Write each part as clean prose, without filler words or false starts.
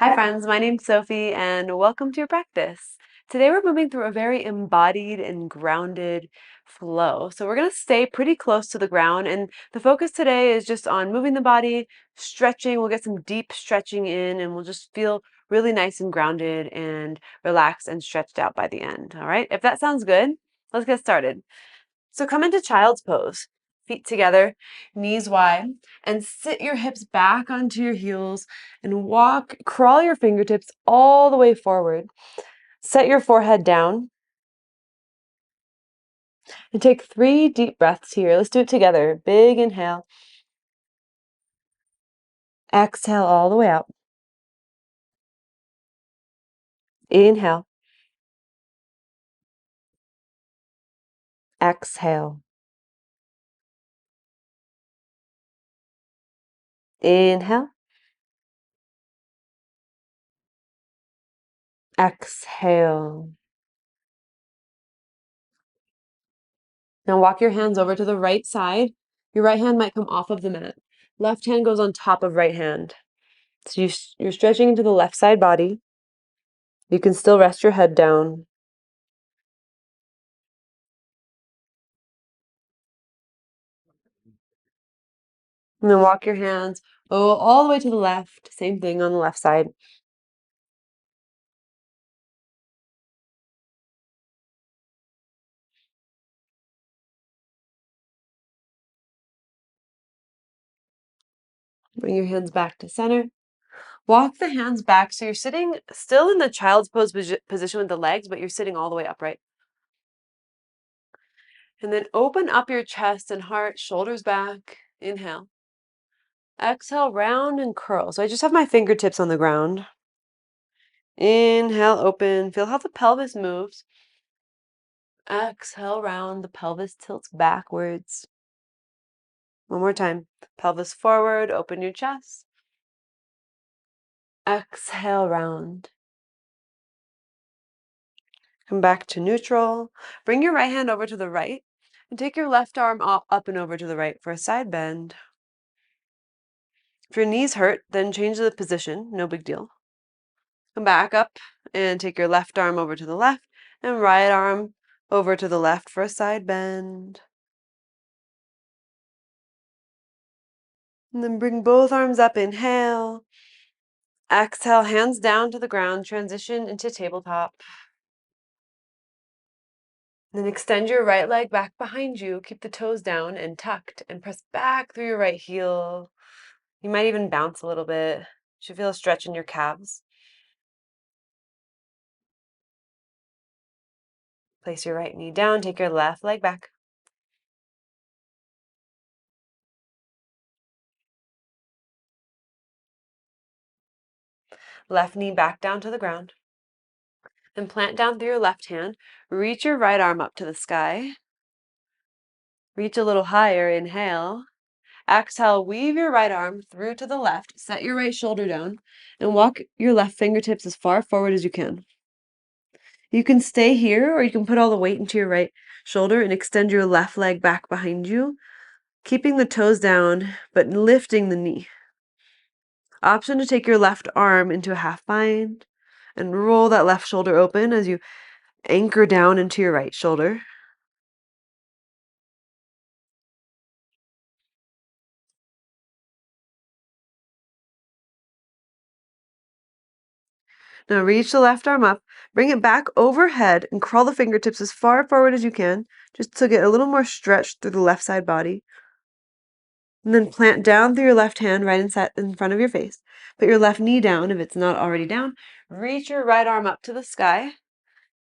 Hi friends, my name's Sophie and welcome to your practice. Today we're moving through a very embodied and grounded flow. So we're going to stay pretty close to the ground, and the focus today is just on moving the body, stretching. We'll get some deep stretching in and we'll just feel really nice and grounded and relaxed and stretched out by the end. All right, if that sounds good, let's get started. So come into child's pose, feet together, knees wide, and sit your hips back onto your heels and crawl your fingertips all the way forward. Set your forehead down and take 3 deep breaths here. Let's do it together. Big inhale. Exhale all the way out. Inhale. Exhale. Inhale. Exhale. Now walk your hands over to the right side. Your right hand might come off of the mat. Left hand goes on top of right hand. So you're stretching into the left side body. You can still rest your head down. And then walk your hands all the way to the left. Same thing on the left side. Bring your hands back to center. Walk the hands back so you're sitting still in the child's pose position with the legs, but you're sitting all the way upright. And then open up your chest and heart, shoulders back. Inhale. Exhale, round and curl. So I just have my fingertips on the ground. Inhale, open. Feel how the pelvis moves. Exhale, round. The pelvis tilts backwards. One more time. Pelvis forward, open your chest. Exhale, round. Come back to neutral. Bring your right hand over to the right and take your left arm up and over to the right for a side bend. If your knees hurt, then change the position. No big deal. Come back up and take your left arm over to the left and right arm over to the left for a side bend. And then bring both arms up. Inhale. Exhale, hands down to the ground. Transition into tabletop. Then extend your right leg back behind you. Keep the toes down and tucked and press back through your right heel. You might even bounce a little bit. You should feel a stretch in your calves. Place your right knee down. Take your left leg back. Left knee back down to the ground. Then plant down through your left hand. Reach your right arm up to the sky. Reach a little higher. Inhale. Exhale, weave your right arm through to the left. Set your right shoulder down and walk your left fingertips as far forward as you can. You can stay here or you can put all the weight into your right shoulder and extend your left leg back behind you, keeping the toes down but lifting the knee. Option to take your left arm into a half bind and roll that left shoulder open as you anchor down into your right shoulder. Now reach the left arm up, bring it back overhead and crawl the fingertips as far forward as you can, just to get a little more stretch through the left side body. And then plant down through your left hand right in front of your face. Put your left knee down if it's not already down. Reach your right arm up to the sky.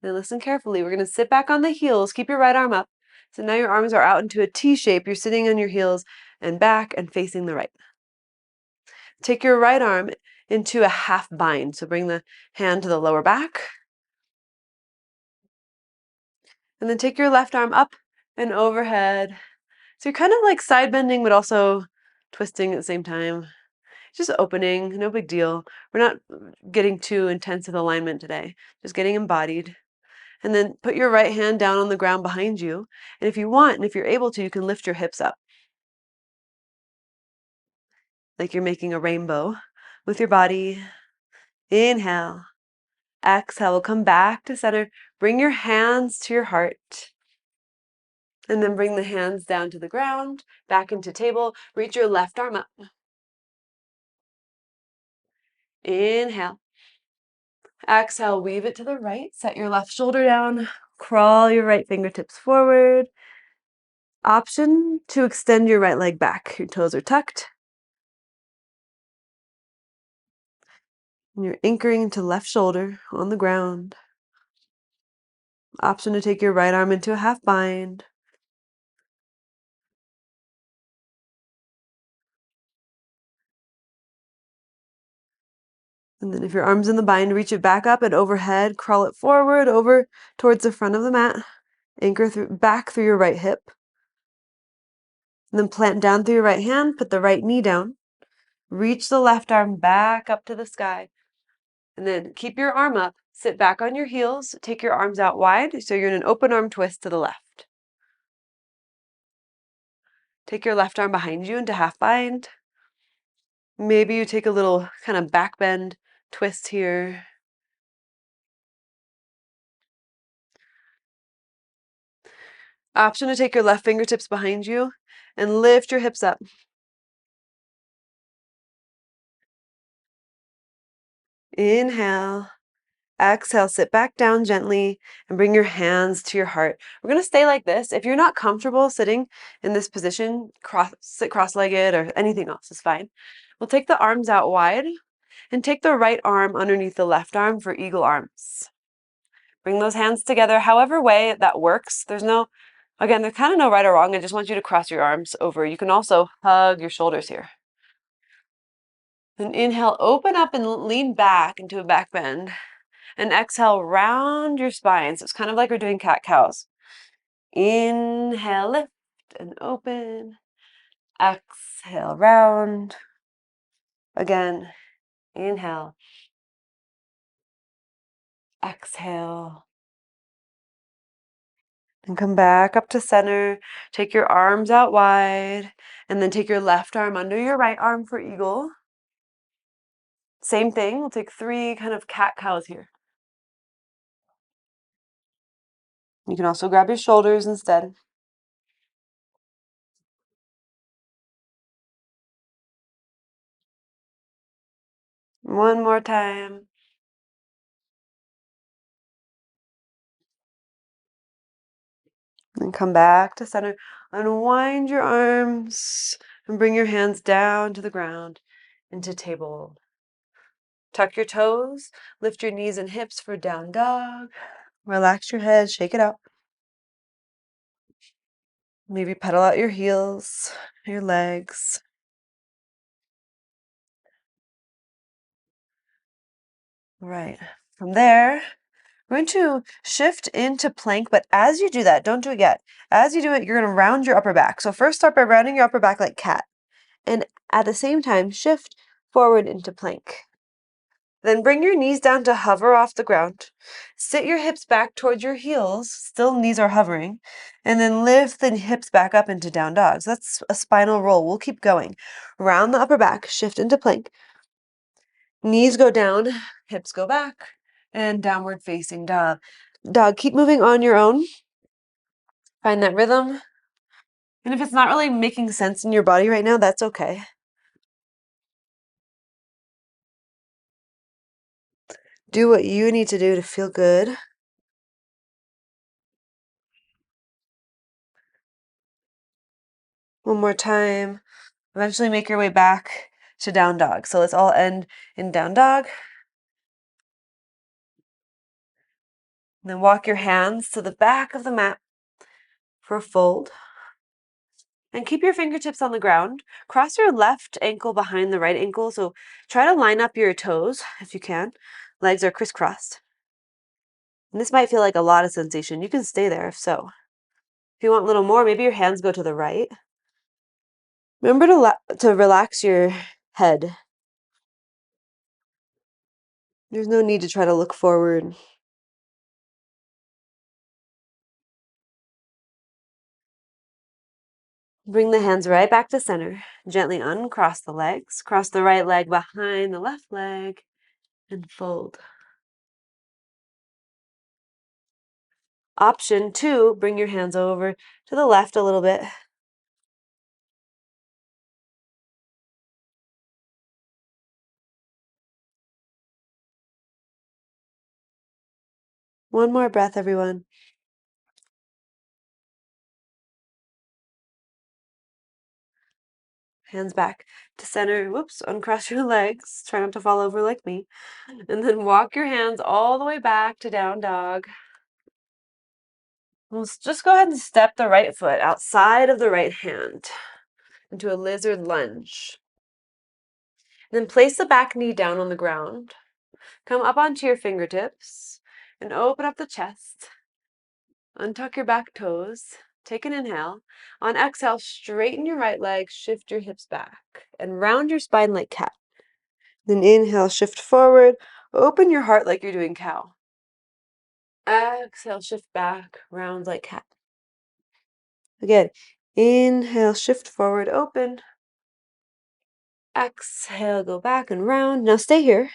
Now listen carefully. We're going to sit back on the heels. Keep your right arm up. So now your arms are out into a T shape. You're sitting on your heels and back and facing the right. Take your right arm into a half bind. So bring the hand to the lower back. And then take your left arm up and overhead. So you're kind of like side bending, but also twisting at the same time. Just opening, no big deal. We're not getting too intense with alignment today, just getting embodied. And then put your right hand down on the ground behind you. And if you want, and if you're able to, you can lift your hips up. Like you're making a rainbow with your body. Inhale. Exhale, we'll come back to center. Bring your hands to your heart. And then bring the hands down to the ground, back into table. Reach your left arm up. Inhale. Exhale, weave it to the right. Set your left shoulder down. Crawl your right fingertips forward. Option to extend your right leg back. Your toes are tucked. And you're anchoring into left shoulder on the ground. Option to take your right arm into a half bind. And then if your arm's in the bind, reach it back up and overhead. Crawl it forward over towards the front of the mat. Anchor back through your right hip. And then plant down through your right hand. Put the right knee down. Reach the left arm back up to the sky. And then keep your arm up. Sit back on your heels. Take your arms out wide so you're in an open arm twist to the left. Take your left arm behind you into half bind. Maybe you take a little kind of back bend twist here. Option to take your left fingertips behind you and lift your hips up. Inhale. Exhale, sit back down gently and bring your hands to your heart. We're going to stay like this. If you're not comfortable sitting in this position, sit cross-legged or anything else is fine. We'll take the arms out wide and take the right arm underneath the left arm for eagle arms. Bring those hands together however way that works. There's kind of no right or wrong. I just want you to cross your arms over. You can also hug your shoulders here. Then inhale, open up and lean back into a back bend. And exhale, round your spine. So it's kind of like we're doing cat-cows. Inhale, lift and open. Exhale, round. Again, inhale. Exhale. And come back up to center. Take your arms out wide. And then take your left arm under your right arm for eagle. Same thing. We'll take 3 kind of cat-cows here. You can also grab your shoulders instead. One more time. And come back to center. Unwind your arms and bring your hands down to the ground into table. Tuck your toes, lift your knees and hips for down dog. Relax your head, shake it out. Maybe pedal out your heels, your legs. Right. From there, we're going to shift into plank, but as you do that, don't do it yet. As you do it, you're going to round your upper back. So first start by rounding your upper back like cat. And at the same time, shift forward into plank. Then bring your knees down to hover off the ground. Sit your hips back towards your heels, still knees are hovering, and then lift the hips back up into down dog. So that's a spinal roll. We'll keep going. Round the upper back, shift into plank. Knees go down, hips go back, and downward facing dog. Dog, keep moving on your own. Find that rhythm. And if it's not really making sense in your body right now, that's okay. Do what you need to do to feel good. One more time. Eventually make your way back to down dog. So let's all end in down dog. And then walk your hands to the back of the mat for a fold. And keep your fingertips on the ground. Cross your left ankle behind the right ankle. So try to line up your toes if you can. Legs are crisscrossed. And this might feel like a lot of sensation. You can stay there if so. If you want a little more, maybe your hands go to the right. Remember to relax your head. There's no need to try to look forward. Bring the hands right back to center. Gently uncross the legs. Cross the right leg behind the left leg. and fold. Option 2, bring your hands over to the left a little bit. One more breath, everyone. Hands back to center. Whoops, uncross your legs. Try not to fall over like me. And then walk your hands all the way back to down dog. We'll just go ahead and step the right foot outside of the right hand into a lizard lunge. And then place the back knee down on the ground. Come up onto your fingertips and open up the chest. Untuck your back toes. Take an inhale. On exhale, straighten your right leg, shift your hips back, and round your spine like cat. Then inhale, shift forward, open your heart like you're doing cow. Exhale, shift back, round like cat. Again, inhale, shift forward, open. Exhale, go back and round. Now stay here,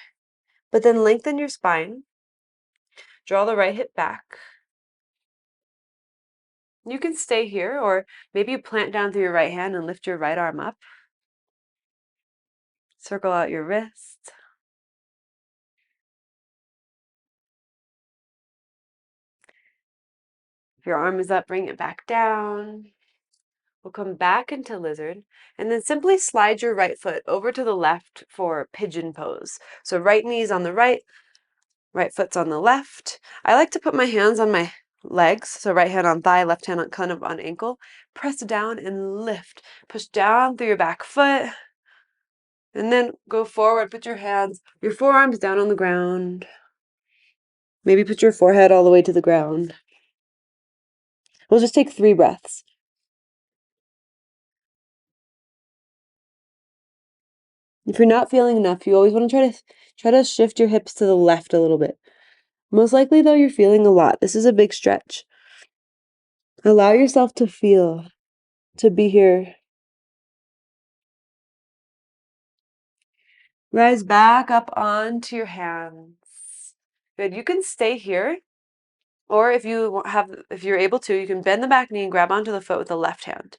but then lengthen your spine. Draw the right hip back. You can stay here, or maybe you plant down through your right hand and lift your right arm up. Circle out your wrist. If your arm is up, bring it back down. We'll come back into lizard, and then simply slide your right foot over to the left for pigeon pose. So right knee's on the right foot's on the left. I like to put my hands on my legs, so right hand on thigh, left hand on kind of on ankle. Press down and lift. Push down through your back foot, and then go forward. Put your forearms down on the ground. Maybe put your forehead all the way to the ground. We'll just take 3 breaths. If you're not feeling enough, you always want to try to shift your hips to the left a little bit. Most likely, though, you're feeling a lot. This is a big stretch. Allow yourself to feel, to be here. Rise back up onto your hands. Good. You can stay here, or if you're able to, you can bend the back knee and grab onto the foot with the left hand.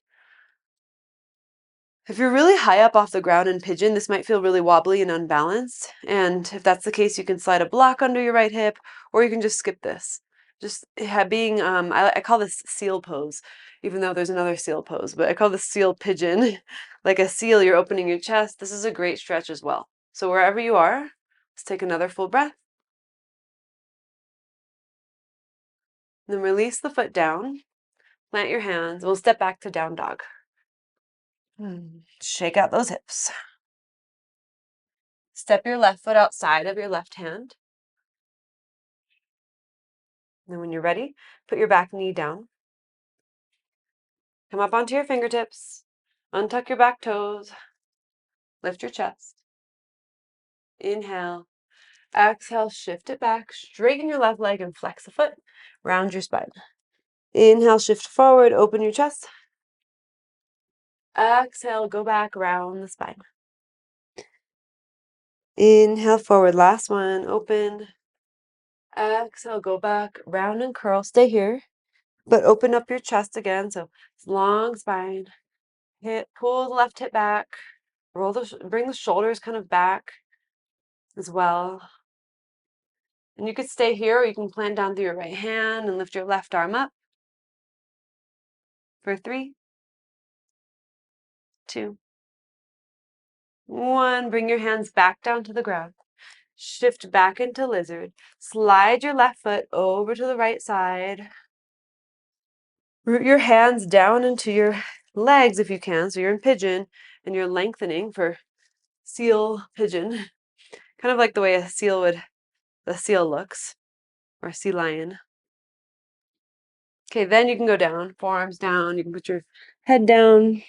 If you're really high up off the ground in pigeon, this might feel really wobbly and unbalanced. And if that's the case, you can slide a block under your right hip, or you can just skip this. Just being, I call this seal pose, even though there's another seal pose, but I call this seal pigeon. Like a seal, you're opening your chest. This is a great stretch as well. So wherever you are, let's take another full breath. Then release the foot down, plant your hands. We'll step back to down dog. Shake out those hips. Step your left foot outside of your left hand. Then when you're ready, put your back knee down. Come up onto your fingertips. Untuck your back toes. Lift your chest. Inhale. Exhale, shift it back. Straighten your left leg and flex the foot. Round your spine. Inhale, shift forward. Open your chest. Exhale, go back, round the spine. Inhale, forward. Last one. Open. Exhale, go back, round and curl. Stay here, but open up your chest again. So it's long spine. Pull the left hip back. Bring the shoulders kind of back as well. And you could stay here, or you can plant down through your right hand and lift your left arm up for 3, 2, 1. Bring your hands back down to the ground. Shift back into lizard. Slide your left foot over to the right side. Root your hands down into your legs if you can. So you're in pigeon and you're lengthening for seal pigeon. Kind of like the way a seal looks, or a sea lion. Okay, then you can go down, forearms down. You can put your head down.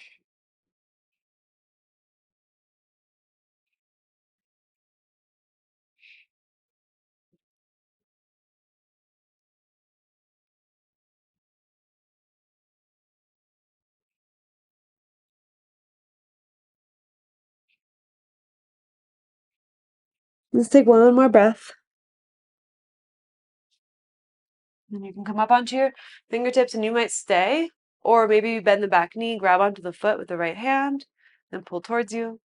Let's take one more breath. And you can come up onto your fingertips and you might stay, or maybe you bend the back knee, grab onto the foot with the right hand, and pull towards you.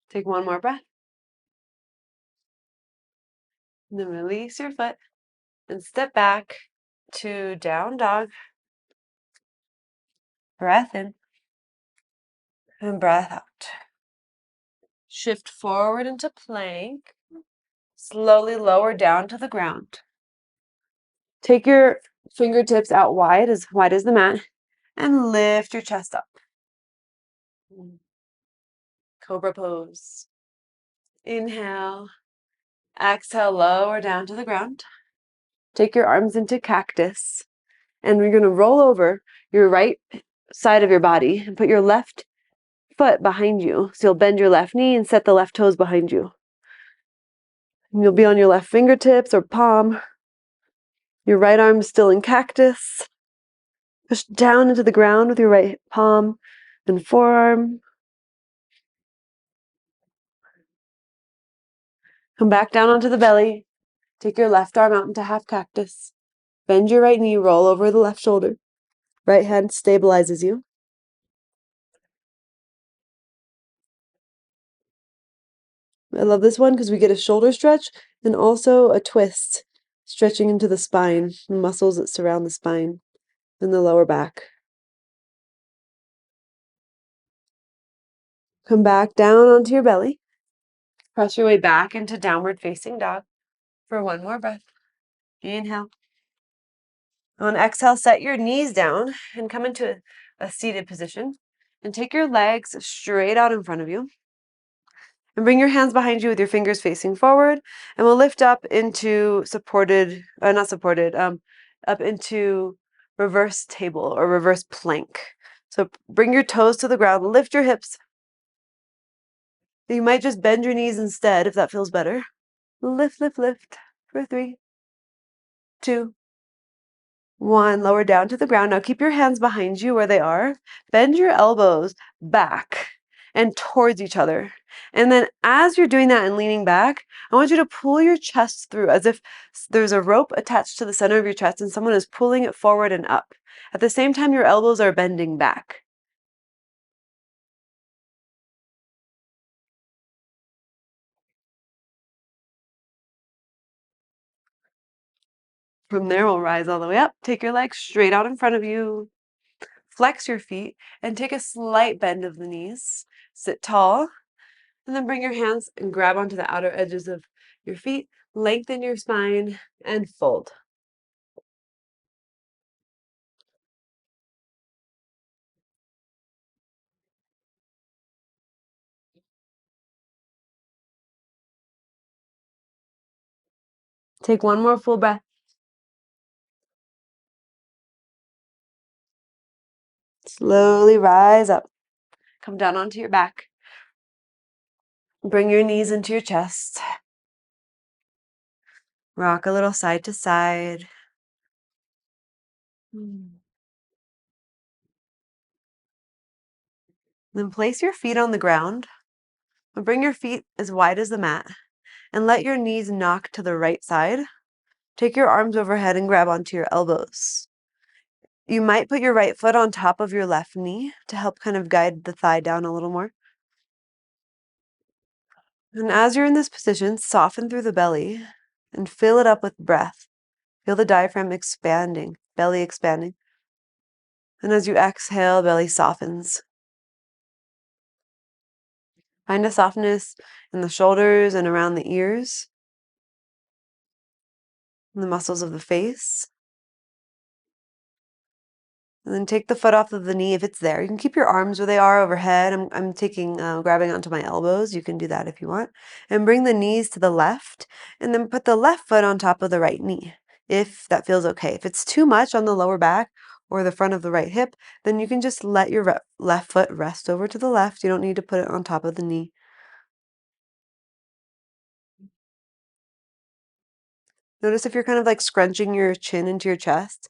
Take one more breath. And then release your foot and step back to down dog. Breath in and breath out. Shift forward into plank. Slowly lower down to the ground. Take your fingertips out wide as the mat, and lift your chest up. Cobra pose. Inhale. Exhale, lower down to the ground. Take your arms into cactus, and we're going to roll over your right side of your body and put your left foot behind you. So you'll bend your left knee and set the left toes behind you. And you'll be on your left fingertips or palm. Your right arm is still in cactus. Push down into the ground with your right palm and forearm. Come back down onto the belly. Take your left arm out into half cactus. Bend your right knee, roll over the left shoulder. Right hand stabilizes you. I love this one because we get a shoulder stretch and also a twist, stretching into the spine, the muscles that surround the spine and the lower back. Come back down onto your belly. Press your way back into downward facing dog for one more breath. Inhale. On exhale, set your knees down and come into a seated position. And take your legs straight out in front of you. And bring your hands behind you with your fingers facing forward. And we'll lift up into up into reverse table or reverse plank. So bring your toes to the ground, lift your hips. You might just bend your knees instead if that feels better. Lift, lift, lift for 3, 2, 1. Lower down to the ground. Now keep your hands behind you where they are. Bend your elbows back and towards each other. And then as you're doing that and leaning back, I want you to pull your chest through as if there's a rope attached to the center of your chest and someone is pulling it forward and up. At the same time, your elbows are bending back. From there, we'll rise all the way up. Take your legs straight out in front of you. Flex your feet and take a slight bend of the knees. Sit tall. And then bring your hands and grab onto the outer edges of your feet. Lengthen your spine and fold. Take one more full breath. Slowly rise up. Come down onto your back. Bring your knees into your chest. Rock a little side to side. Then place your feet on the ground. Bring your feet as wide as the mat and let your knees knock to the right side. Take your arms overhead and grab onto your elbows. You might put your right foot on top of your left knee to help kind of guide the thigh down a little more. And as you're in this position, soften through the belly and fill it up with breath. Feel the diaphragm expanding, belly expanding. And as you exhale, belly softens. Find a softness in the shoulders and around the ears, and the muscles of the face. And then take the foot off of the knee if it's there. You can keep your arms where they are overhead. I'm grabbing onto my elbows. You can do that if you want. And bring the knees to the left, and then put the left foot on top of the right knee, if that feels okay. If it's too much on the lower back or the front of the right hip, then you can just let your left foot rest over to the left. You don't need to put it on top of the knee. Notice if you're kind of like scrunching your chin into your chest,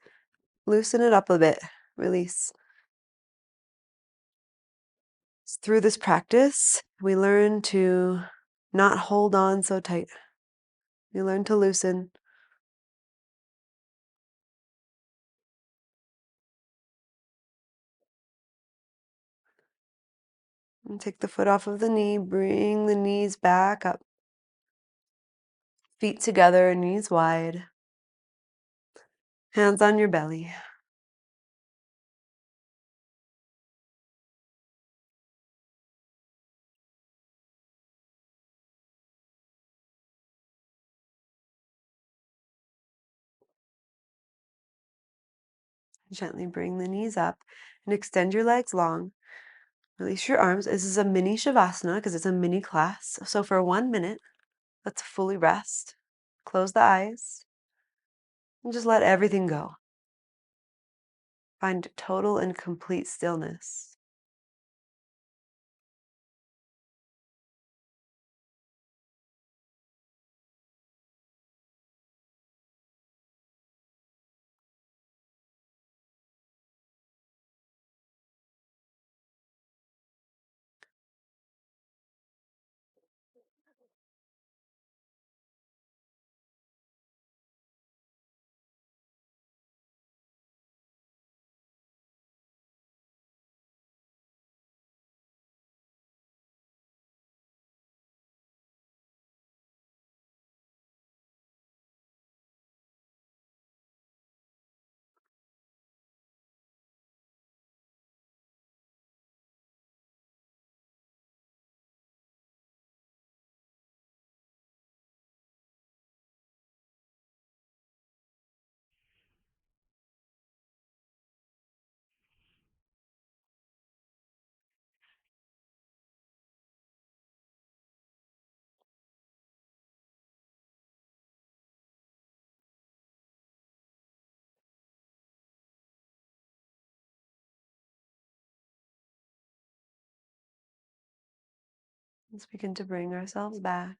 loosen it up a bit, release. Through this practice, we learn to not hold on so tight. We learn to loosen. And take the foot off of the knee, bring the knees back up. Feet together, knees wide. Hands on your belly. Gently bring the knees up and extend your legs long. Release your arms. This is a mini Savasana because it's a mini class. So for 1 minute, let's fully rest. Close the eyes and just let everything go. Find total and complete stillness. Let's begin to bring ourselves back.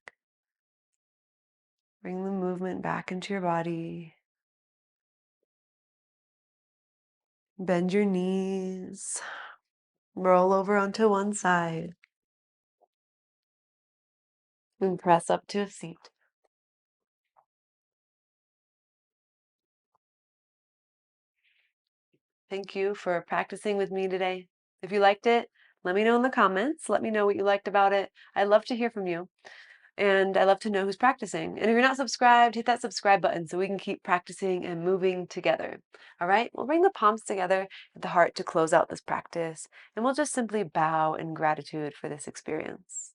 Bring the movement back into your body. Bend your knees. Roll over onto one side. And press up to a seat. Thank you for practicing with me today. If you liked it, let me know in the comments. Let me know what you liked about it. I love to hear from you. And I love to know who's practicing. And if you're not subscribed, hit that subscribe button so we can keep practicing and moving together. All right, we'll bring the palms together at the heart to close out this practice. And we'll just simply bow in gratitude for this experience.